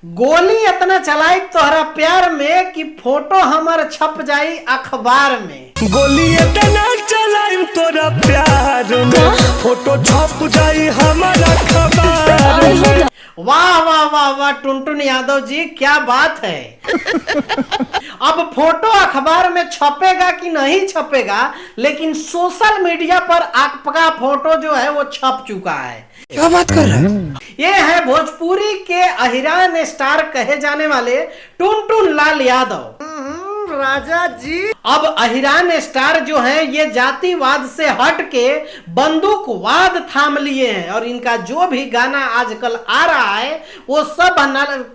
गोली इतना चलाई तोहरा प्यार में कि फोटो हमर छप जाई अखबार में। गोली इतना चलाई तोरा प्यार में, फोटो छप जाई हमारा अखबार में। वाह वाह वाह वाह टुनटुन यादव जी, क्या बात है। अब फोटो अखबार में छपेगा कि नहीं छपेगा, लेकिन सोशल मीडिया पर आपका फोटो जो है वो छप चुका है। क्या बात कर रहे हैं? ये है भोजपुरी के अहिरान स्टार कहे जाने वाले टुनटुन लाल यादव। राजा जी, अब अहिरान स्टार जो है ये जातिवाद से हट के बंदूकवाद थाम लिए हैं और इनका जो भी गाना आजकल आ रहा है वो सब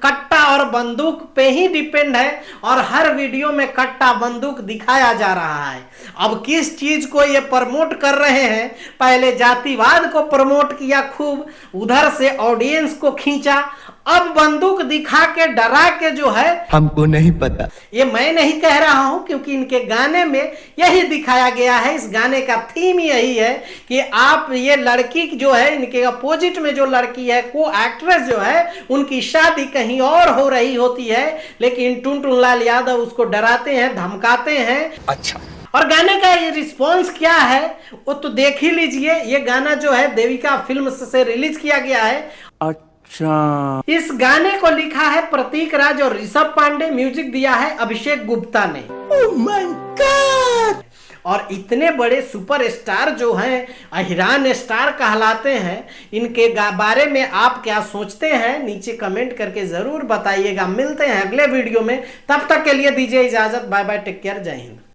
कट्टा और बंदूक पे ही डिपेंड है और हर वीडियो में कट्टा बंदूक दिखाया जा रहा है। अब किस चीज को ये प्रमोट कर रहे हैं, पहले जातिवाद को प्रमोट किया खूब, उधर से ऑडियंस को खींचा, अब बंदूक दिखा के डरा के जो है, हमको नहीं पता। ये मैं नहीं कह रहा हूं क्योंकि इनके गाने में यही दिखाया गया है। इस गाने का थीम यही है कि आप ये लड़की जो है, इनके अपोजिट में जो लड़की है, को एक्ट्रेस जो है, उनकी शादी कहीं और हो रही होती है, लेकिन टुनटुन लाल यादव उसको डराते हैं, धमकाते हैं। अच्छा, और गाने का ये रिस्पॉन्स क्या है वो तो देख ही लीजिए। ये गाना जो है देविका फिल्म से रिलीज किया गया है। अच्छा, इस गाने को लिखा है प्रतीक राज और ऋषभ पांडे, म्यूजिक दिया है अभिषेक गुप्ता ने। Oh my God! और इतने बड़े सुपरस्टार जो हैं, अहिरान स्टार कहलाते हैं, इनके बारे में आप क्या सोचते हैं नीचे कमेंट करके जरूर बताइएगा। मिलते हैं अगले वीडियो में, तब तक के लिए दीजिए इजाजत, बाय बाय, टेक केयर, जय हिंद।